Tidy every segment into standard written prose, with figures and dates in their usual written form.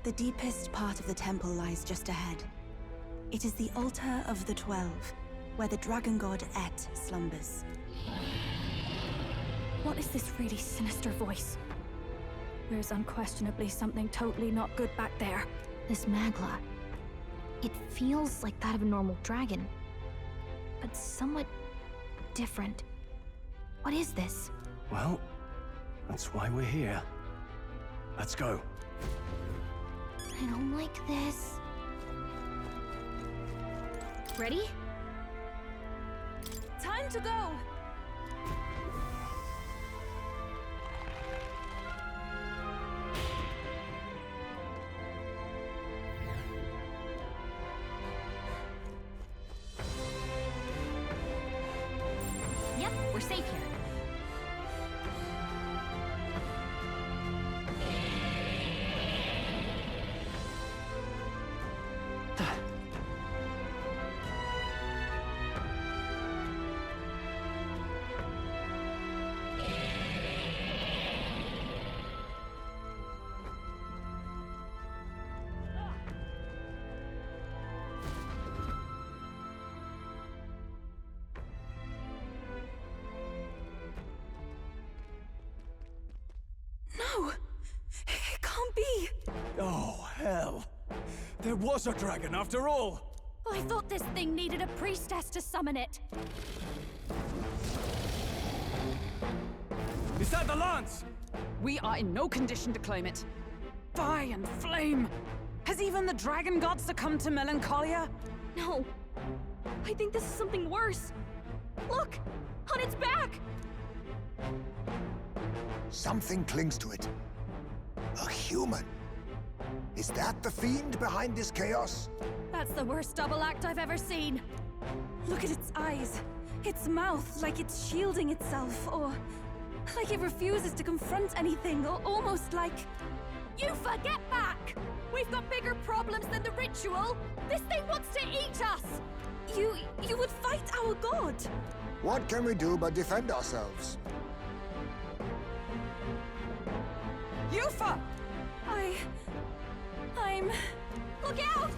The deepest part of the temple lies just ahead. It is the altar of the 12, where the dragon god Et slumbers. What is this really sinister voice? There's unquestionably something totally not good back there. This magla. It feels like that of a normal dragon, but somewhat different. What is this? Well, that's why we're here. Let's go. I don't like this. Ready? Time to go! Yep, we're safe here. No! It can't be! Oh, hell. There was a dragon after all. I thought this thing needed a priestess to summon it. Is that the lance? We are in no condition to claim it. Fire and flame! Has even the dragon god succumbed to melancholia? No. I think this is something worse. Look! On its back! Something clings to it. A human. Is that the fiend behind this chaos? That's the worst double act I've ever seen. Look at its eyes. Its mouth, like it's shielding itself, or like it refuses to confront anything, or almost like... Eupha, get back! We've got bigger problems than the ritual! This thing wants to eat us! You would fight our god! What can we do but defend ourselves? Eupha! I'm... Look out!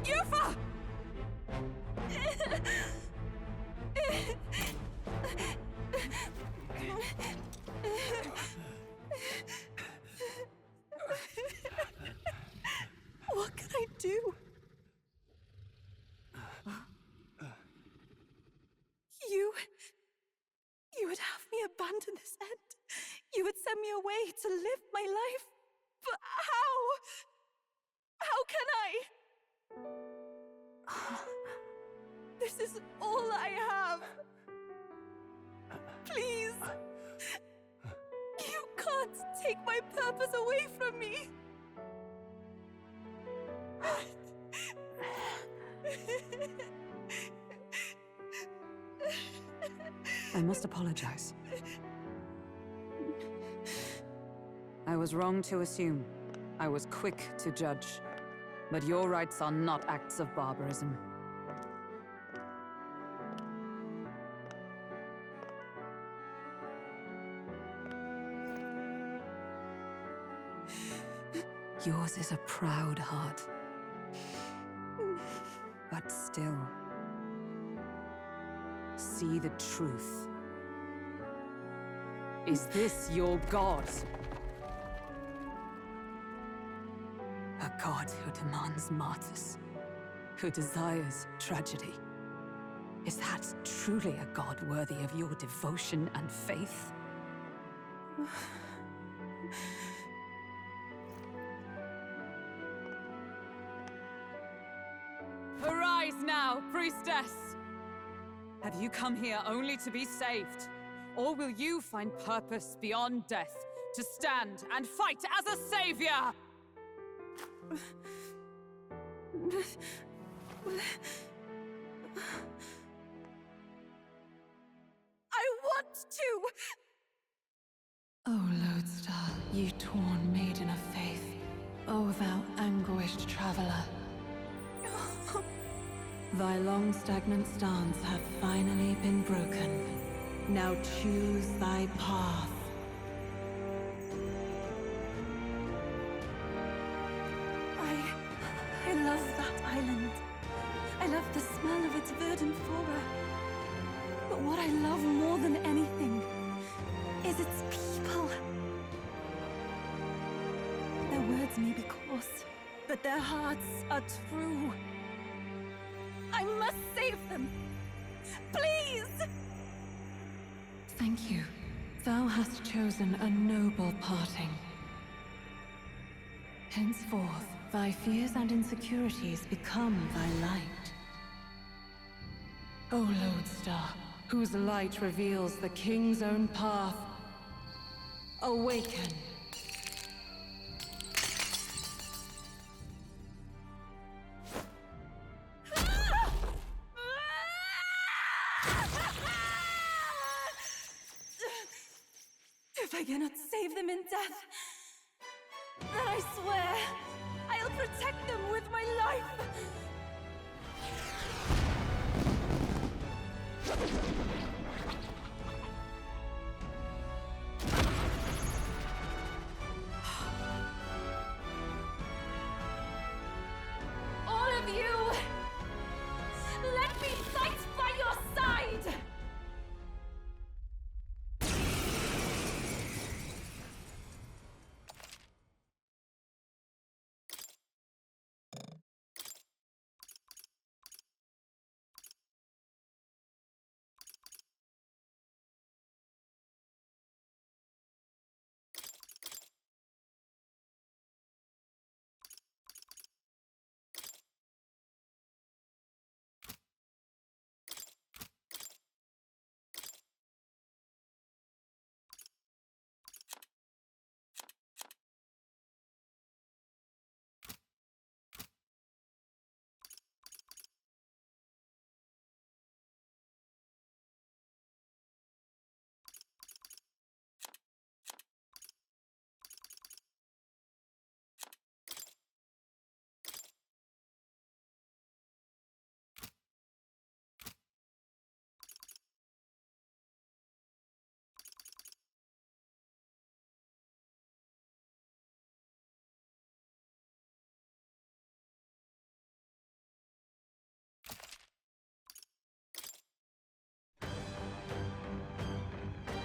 Eupha! What can I do? You would have me abandon this end. You would send me away to live my life. But how? How can I? This is all I have. Please. You can't take my purpose away from me. I must apologize. I was wrong to assume. I was quick to judge. But your rites are not acts of barbarism. Yours is a proud heart. But still, see the truth. Is this your god? A god who demands martyrs, who desires tragedy. Is that truly a god worthy of your devotion and faith? Arise now, priestess! Have you come here only to be saved? Or will you find purpose beyond death, to stand and fight as a savior? I want to! O Lodestar, ye torn maiden of faith, O thou anguished traveler. Thy long stagnant stance hath finally been broken. Now choose thy path. I love that island. I love the smell of its verdant flora. But what I love more than anything is its people. Their words may be coarse, but their hearts are true. I must save them. Please! Thank you. Thou hast chosen a noble parting. Henceforth, thy fears and insecurities become thy light. O Lodestar, whose light reveals the King's own path, awaken. If I cannot save them in death, then I swear I'll protect them with my life! All of you! Let me fight by your side!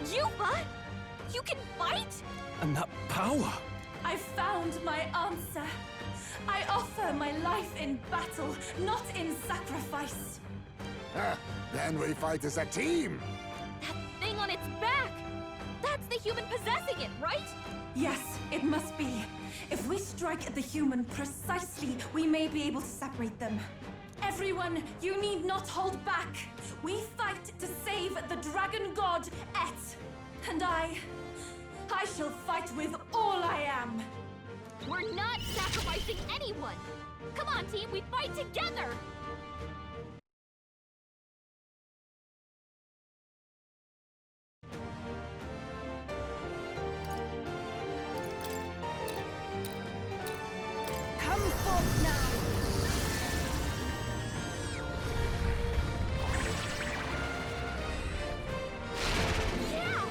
Eupha? You can fight? And that power! I found my answer. I offer my life in battle, not in sacrifice. Then we fight as a team! That thing on its back! That's the human possessing it, right? Yes, it must be. If we strike at the human precisely, we may be able to separate them. Everyone, you need not hold back. We fight to save the dragon god, Et. And I shall fight with all I am. We're not sacrificing anyone! Come on, team, we fight together! Come forth now. Yeah!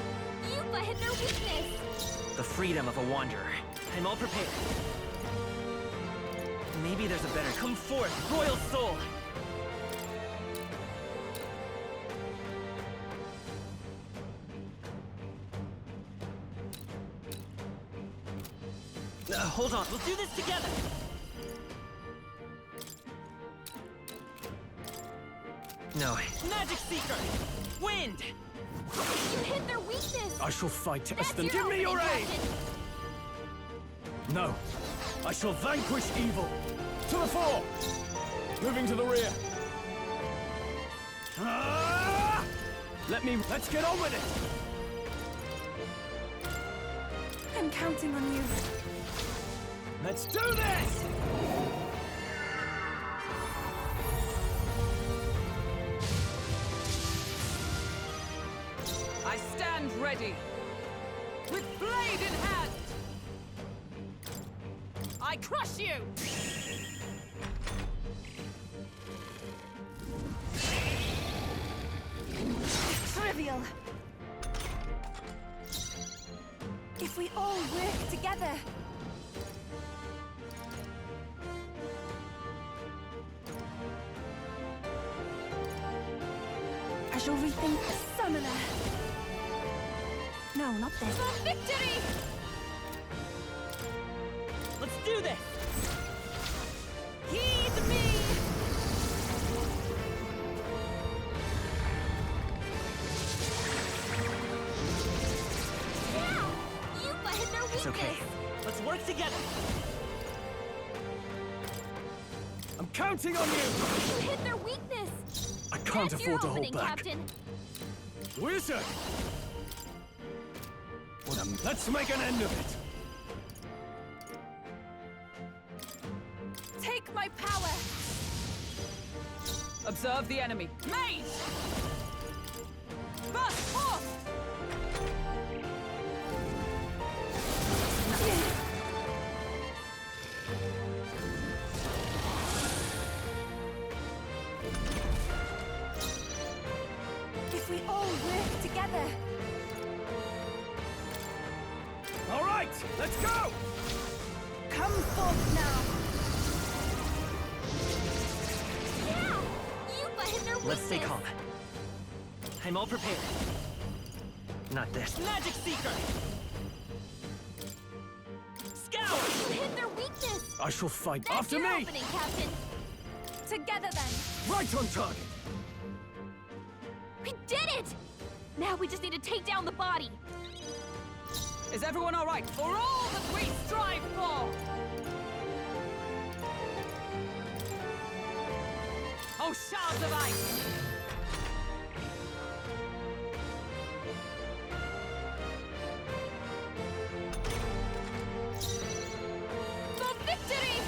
Eupha hit their weakness! The freedom of a wanderer. I'm all prepared. Maybe there's a better. Come forth, royal soul! Hold on, we'll do this together! No. Magic Seeker! Wind! You hit their weakness! I shall fight That's Eston. your Give me your opening aid! weapon. No. I shall vanquish evil. To the fore! Moving to the rear. Let's get on with it! I'm counting on you. Let's do this! I stand ready, with blade in hand. I crush you! Trivial. If we all work together. I shall rethink the summoner. No, not this. For victory! Let's do this! Heed me! Yeah! Eupha hit their weakness! It's okay. Let's work together! I'm counting on you! You hit their weakness! I can't That's afford to your hold opening, back. Captain. Wizard! Let's make an end of it! Take my power. Observe the enemy. Mage! Burst forth! If we all work together. All right, let's go! Come forth now. Yeah! Eupha hit their weakness! Let's stay calm. I'm all prepared. Not this. Magic Seeker! Scour! You hit their weakness! I shall fight That's after your me! opening, Captain. Together then. Right on target! We did it! Now we just need to take down the body. Is everyone all right? For all that we strive for! Oh, shards of ice! For victory!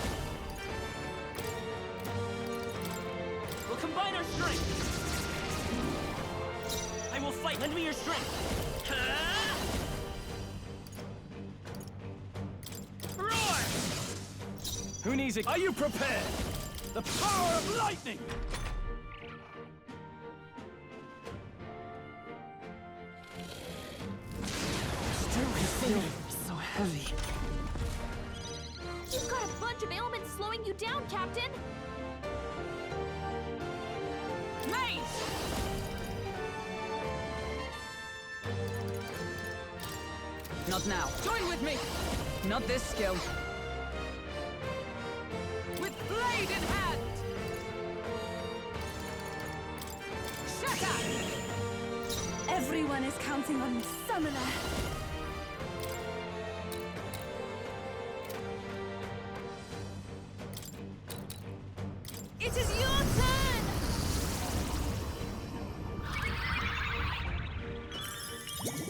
We'll combine our strength! I will fight! Lend me your strength! Roar! Who needs it? Are you prepared? The power of lightning! Still feeling so heavy. You've got a bunch of ailments slowing you down, Captain. Mage! Not now. Join with me! Not this skill. With blade in hand! Shatter! Everyone is counting on the summoner. It is your turn!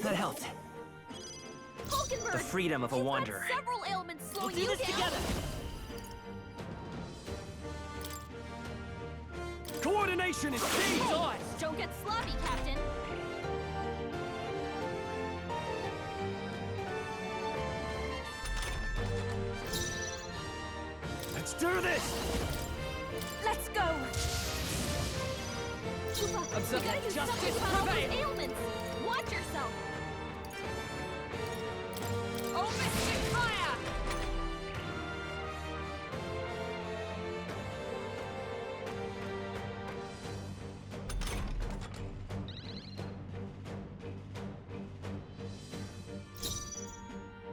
That helped. Hulkenberg! The freedom of a You've got wanderer. several ailments We'll slowing do you this down. together! Coordination is key! Don't get sloppy, Captain. Let's do this! Let's go! Eupha, we Observe gotta do justice something about all those prevail. ailments. Watch yourself. Oh, mystic fire!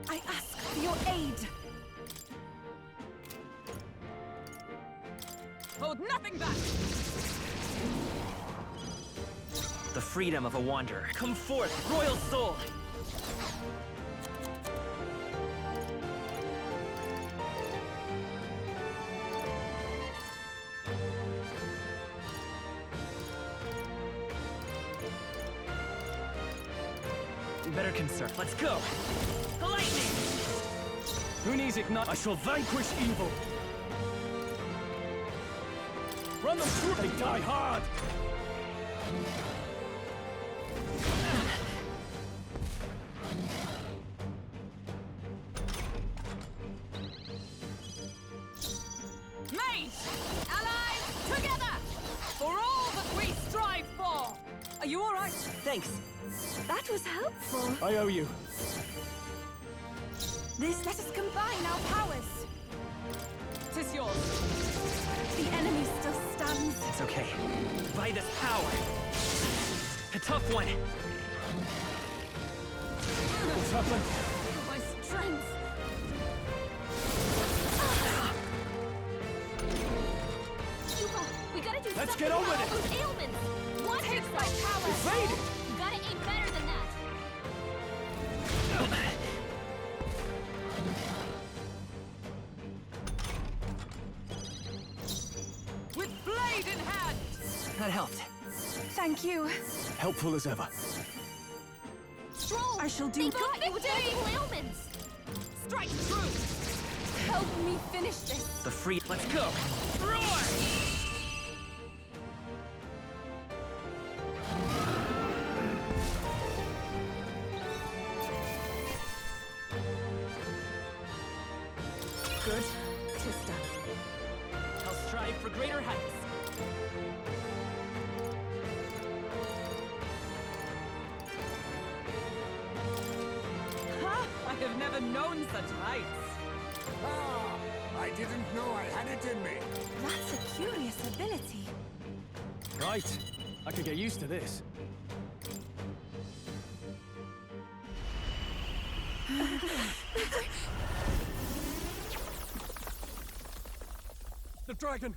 I ask for your aid. Hold nothing back! The freedom of a wanderer. Come forth, royal soul! better concern. Let's go! Lightning! Who needs ignite? I shall vanquish evil. Run them through. They die hard. Mate! Allies, together! For all that we strive for! Are you alright? Thanks. That was helpful. I owe you. Let us combine our powers. 'Tis yours. The enemy still stands. It's okay. By this power. A tough one. What's happened? My strength. Eupha, we gotta do Let's something get on about with all those ailments. What takes my power? Evade it! You gotta aim better than that. With blade in hand! That helped. Thank you. Helpful as ever. Stroll! I shall do. They got you with multiple ailments. Strike true! Help me finish this. The free. Let's go! Roar! Good. 'Tis done. I'll strive for greater heights. Ha! I have never known such heights. Ah, I didn't know I had it in me. That's a curious ability. Right. I could get used to this. The dragon!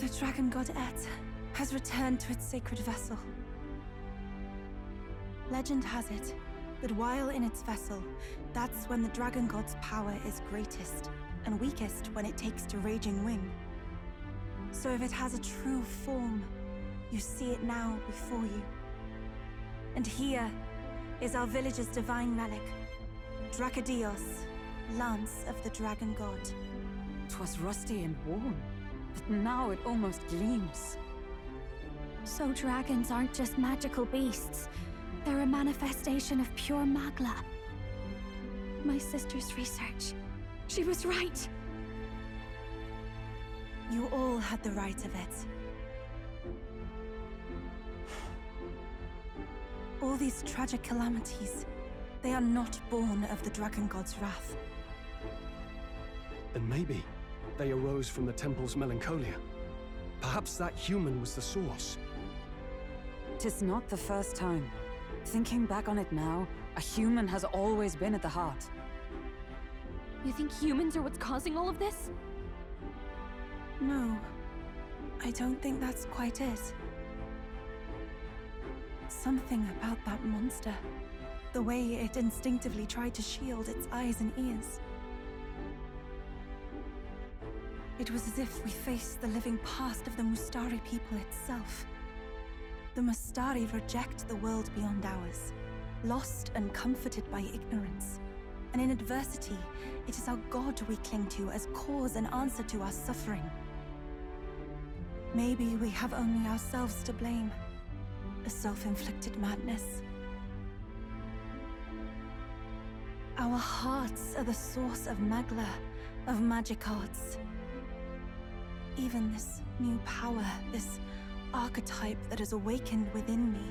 The dragon god Et has returned to its sacred vessel. Legend has it that while in its vessel, that's when the dragon god's power is greatest, and weakest when it takes to raging wing. So if it has a true form, you see it now before you. And here is our village's divine relic, Dracadios, Lance of the Dragon God. 'Twas rusty and worn, but now it almost gleams. So dragons aren't just magical beasts. They're a manifestation of pure magla. My sister's research. She was right. You all had the right of it. All these tragic calamities, they are not born of the Dragon God's wrath. Then maybe they arose from the temple's melancholia. Perhaps that human was the source. 'Tis not the first time. Thinking back on it now, a human has always been at the heart. You think humans are what's causing all of this? No, I don't think that's quite it. Something about that monster. The way it instinctively tried to shield its eyes and ears. It was as if we faced the living past of the Mustari people itself. The Mustari reject the world beyond ours, lost and comforted by ignorance. And in adversity, it is our God we cling to as cause and answer to our suffering. Maybe we have only ourselves to blame. A self-inflicted madness. Our hearts are the source of Magla, of magic arts. Even this new power, this archetype that has awakened within me.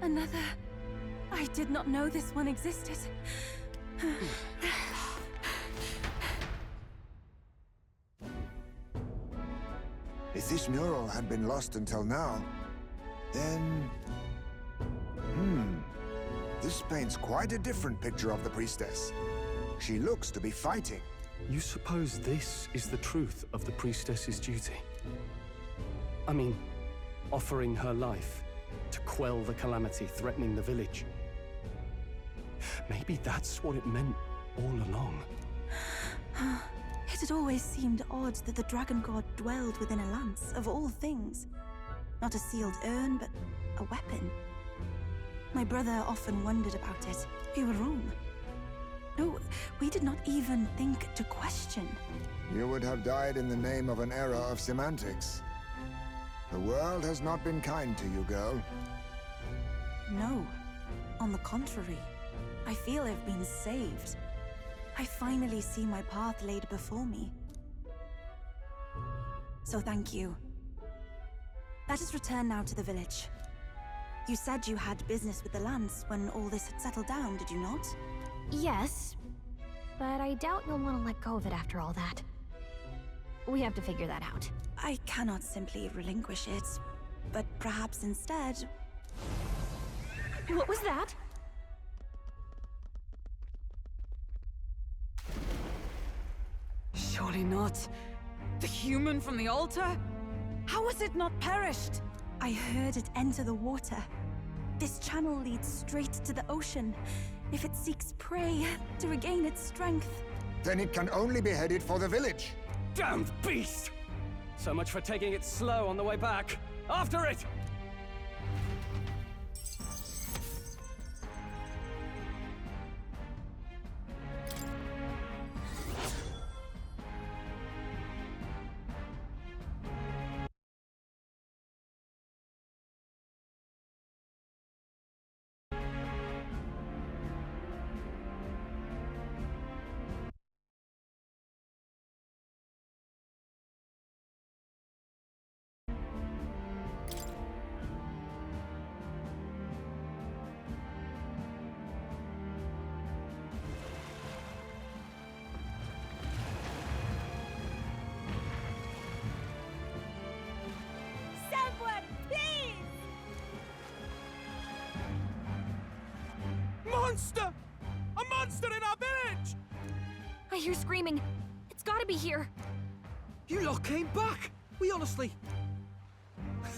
Another. I did not know this one existed. If this mural had been lost until now, then... This paints quite a different picture of the priestess. She looks to be fighting, You suppose this is the truth of the priestess's duty? I mean, offering her life to quell the calamity threatening the village. Maybe that's what it meant all along. It had always seemed odd that the dragon god dwelled within a lance, of all things. Not a sealed urn, but a weapon. My brother often wondered about it. We were wrong. No, we did not even think to question. You would have died in the name of an era of semantics. The world has not been kind to you, girl. No. On the contrary, I feel I've been saved. I finally see my path laid before me. So thank you. Let us return now to the village. You said you had business with the lance when all this had settled down, did you not? Yes, but I doubt you'll want to let go of it after all that. We have to figure that out. I cannot simply relinquish it, but perhaps instead... What was that? Surely not. The human from the altar? How has it not perished? I heard it enter the water. This channel leads straight to the ocean. If it seeks prey to regain its strength... Then it can only be headed for the village. Damned beast! So much for taking it slow on the way back. After it! Monster! A monster in our village! I hear screaming. It's gotta be here. You lot came back! We honestly...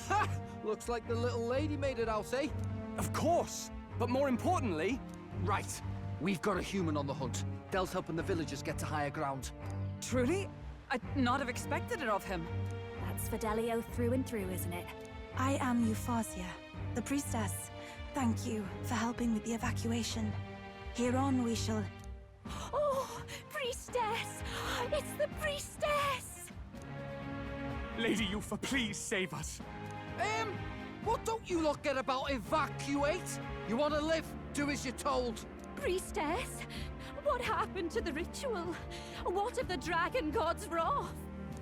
Ha! Looks like the little lady made it out, eh? Of course! But more importantly... Right. We've got a human on the hunt. Del's helping the villagers get to higher ground. Truly? I'd not have expected it of him. That's Fidelio through and through, isn't it? I am Euphasia, the priestess. Thank you for helping with the evacuation. Here on we shall... Oh, priestess! It's the priestess! Lady Eupha, please save us. What don't you lot get about evacuate? You want to live? Do as you're told. Priestess, what happened to the ritual? What of the dragon god's wrath?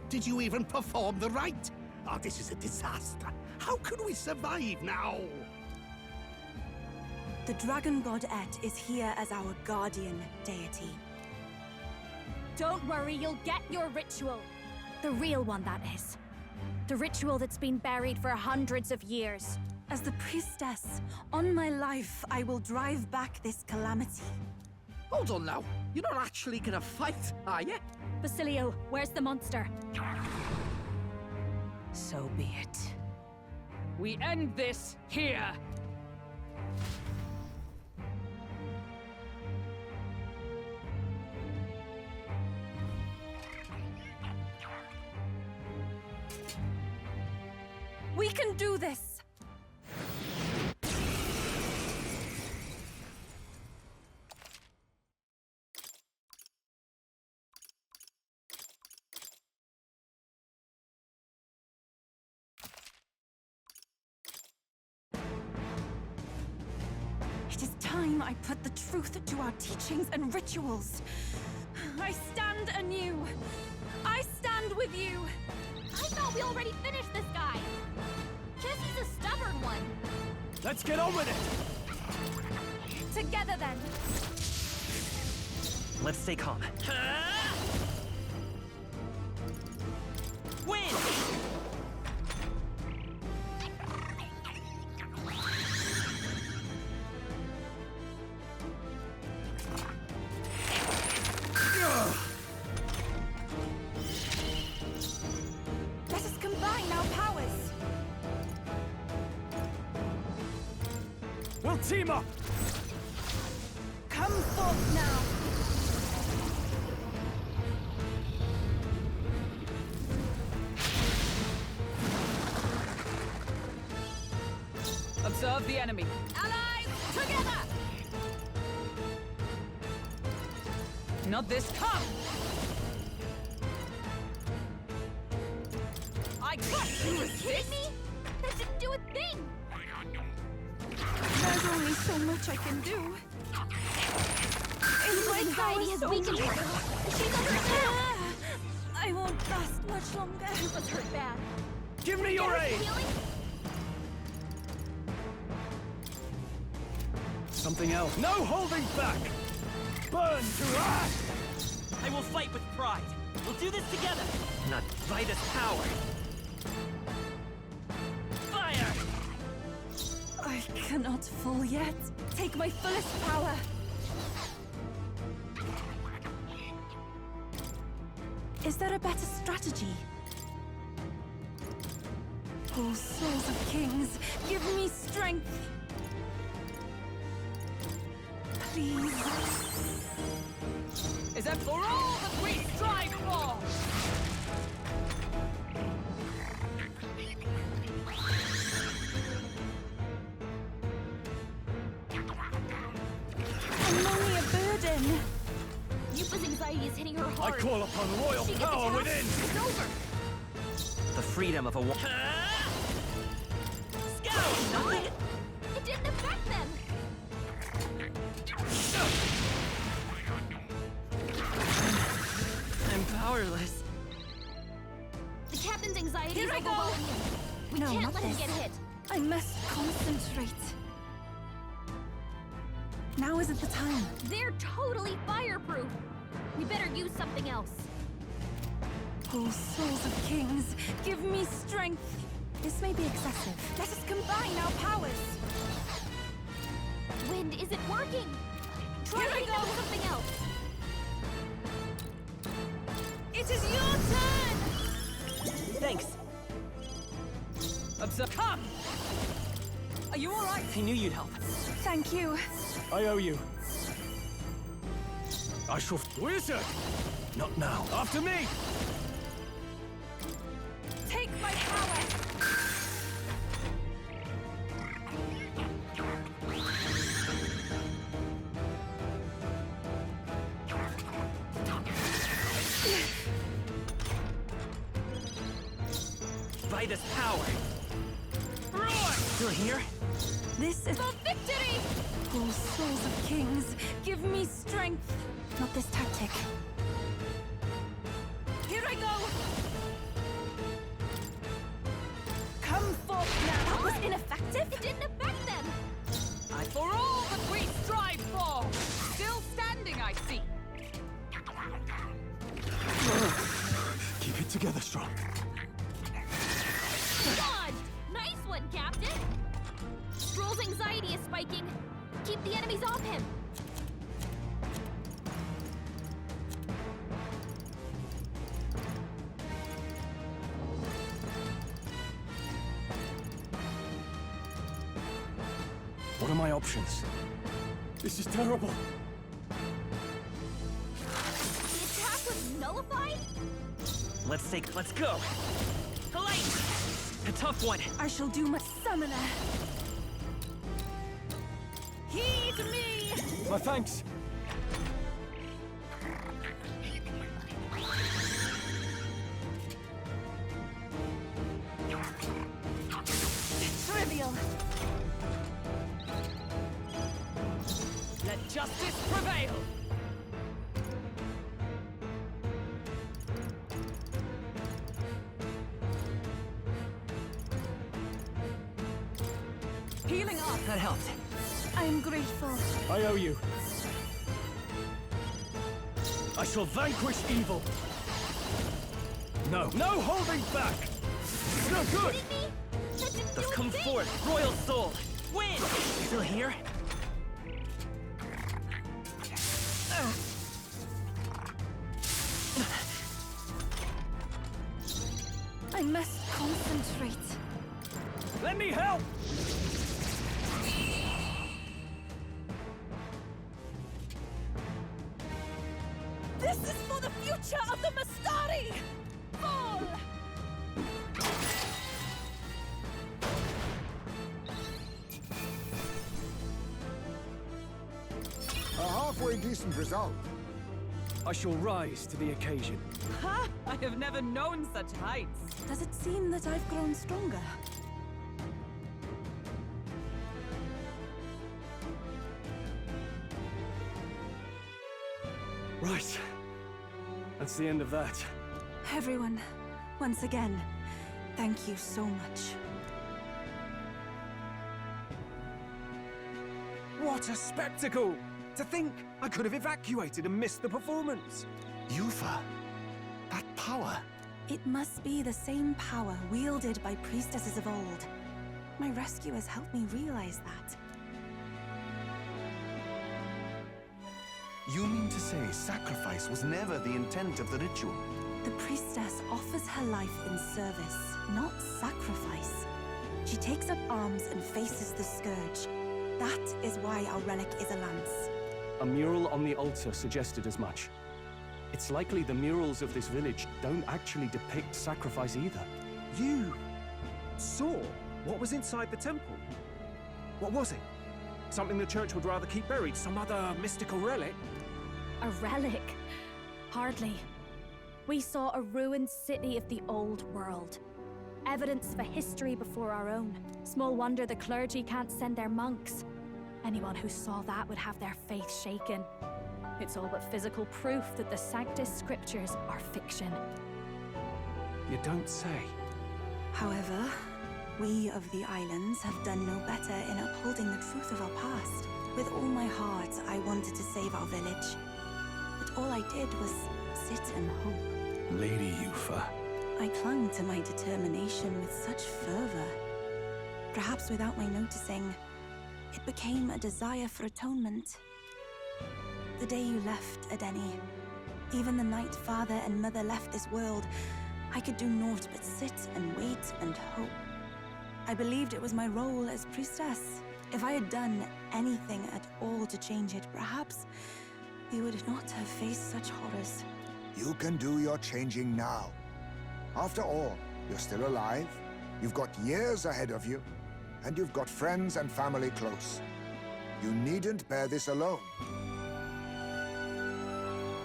Did you even perform the rite? Oh, this is a disaster. How can we survive now? The dragon god Et is here as our guardian deity. Don't worry, you'll get your ritual. The real one, that is. The ritual that's been buried for hundreds of years. As the priestess, on my life, I will drive back this calamity. Hold on now. You're not actually gonna fight, are you? Basilio, where's the monster? So be it. We end this here! We can do this! It is time I put the truth to our teachings and rituals. I stand anew. I stand with you. I thought we already finished this guy. Guess he's a stubborn one. Let's get on with it! Together then. Let's stay calm. Win! We'll team up! Come forth now! Observe the enemy. Allies, together! Not this. Come! I crush you! Are you kidding me? That didn't do a thing! There's only so much I can do. My anxiety has weakened her. She's under attack! I won't last much longer. Eupha's hurt bad. Give me your aid! Healing? Something else. No holding back! Burn to ash! I will fight with pride. We'll do this together. Not by this power. Fire! I cannot fall yet. Take my fullest power. Is there a better strategy? Oh, souls of kings, give me strength. Please. Is that for all that we strive for? I'm only a burden. Eupha's anxiety is hitting her I hard. call upon royal She gets power attacked, within! it's over. The freedom of a woman. Scout! Nothing. It didn't affect them. I'm powerless. The captain's anxiety Here is I go. overwhelming him. We No, can't not let him this. get hit. I must concentrate. Now isn't the time. They're totally fireproof. We better use something else. Oh, souls of kings, give me strength. This may be excessive. Let us combine our powers. Wind isn't working. Try Here I hitting them go. with something else. It is your turn! Thanks. Observe. Come! Are you all right? I knew you'd help. Thank you. I owe you. I shall... Wizard! Not now. After me! Take my power. By this power. Roar! Still here? This is... For victory! Oh, souls of kings, give me strength. not this tactic. Here I go! Come forth now! That was ineffective? It didn't affect them. For all that we strive for! Still standing, I see. Keep it together, strong. Dodged! Nice one, Captain! Stroll's anxiety is spiking. Keep the enemies off him. What are my options? This is terrible. The attack was nullified? Let's go. Polite! A tough one. I shall do my summoner. Heed me! My thanks. Trivial. Let justice prevail! Healing up! That helped. I'm grateful. I owe you. I shall vanquish evil. No holding back! It's no good! Kidding me? That didn't do Let's come anything. forth, Royal Soul. Win! Still here? I must concentrate. Let me help! This is for the future of the Mastari! Fall! A halfway decent result. I shall rise to the occasion. Ha! I have never known such heights. Does it seem that I've grown stronger? Right. That's the end of that. Everyone, once again, thank you so much. What a spectacle! To think I could have evacuated and missed the performance. Eupha, that power. It must be the same power wielded by priestesses of old. My rescuers helped me realize that. You mean to say sacrifice was never the intent of the ritual? The priestess offers her life in service, not sacrifice. She takes up arms and faces the scourge. That is why our relic is a lance. A mural on the altar suggested as much. It's likely the murals of this village don't actually depict sacrifice either. You saw what was inside the temple? What was it? Something the church would rather keep buried? Some other mystical relic? A relic? Hardly. We saw a ruined city of the old world. Evidence of a history before our own. Small wonder the clergy can't send their monks. Anyone who saw that would have their faith shaken. It's all but physical proof that the Sanctus Scriptures are fiction. You don't say. However, we of the islands have done no better in upholding the truth of our past. With all my heart, I wanted to save our village. But all I did was sit and hope. Lady Eupha. I clung to my determination with such fervor. Perhaps without my noticing, it became a desire for atonement. The day you left, Adeni, even the night Father and Mother left this world, I could do naught but sit and wait and hope. I believed it was my role as priestess. If I had done anything at all to change it, perhaps we would not have faced such horrors. You can do your changing now. After all, you're still alive, you've got years ahead of you, and you've got friends and family close. You needn't bear this alone.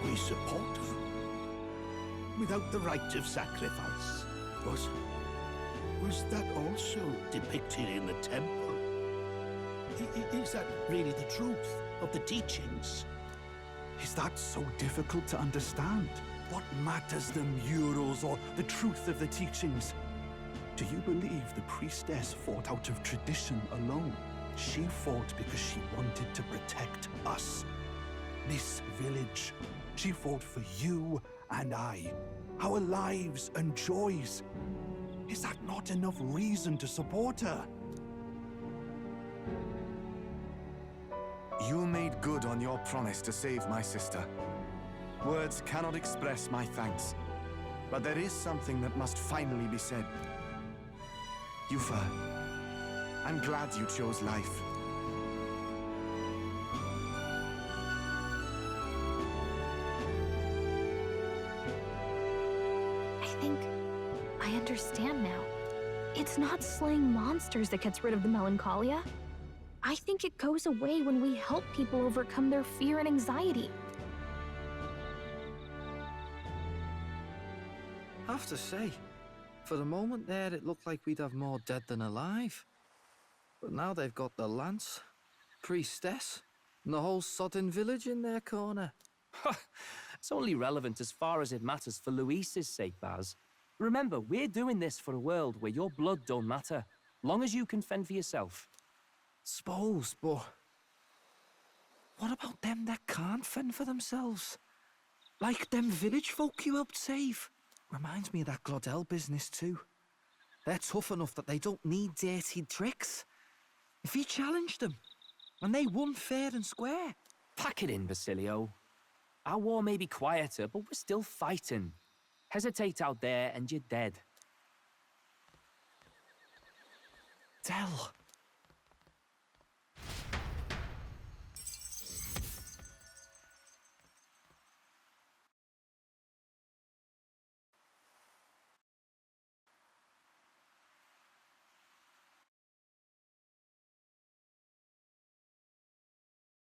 We support her. Without the rite of sacrifice. Was that also depicted in the temple? Is that really the truth of the teachings? Is that so difficult to understand? What matters the murals or the truth of the teachings? Do you believe the priestess fought out of tradition alone? She fought because she wanted to protect us. This village. She fought for you and I. Our lives and joys. Is that not enough reason to support her? You made good on your promise to save my sister. Words cannot express my thanks. But there is something that must finally be said. Eupha, I'm glad you chose life. I think I understand now. It's not slaying monsters that gets rid of the melancholia. I think it goes away when we help people overcome their fear and anxiety. I have to say, for the moment there, it looked like we'd have more dead than alive. But now they've got the lance, priestess, and the whole sodden village in their corner. It's only relevant as far as it matters for Luis's sake, Baz. Remember, we're doing this for a world where your blood don't matter, long as you can fend for yourself. Suppose, but what about them that can't fend for themselves? Like them village folk you helped save. Reminds me of that Glodell business too. They're tough enough that they don't need dirty tricks. If you challenged them, and they won fair and square. Pack it in, Basilio. Our war may be quieter, but we're still fighting. Hesitate out there and you're dead. Tell.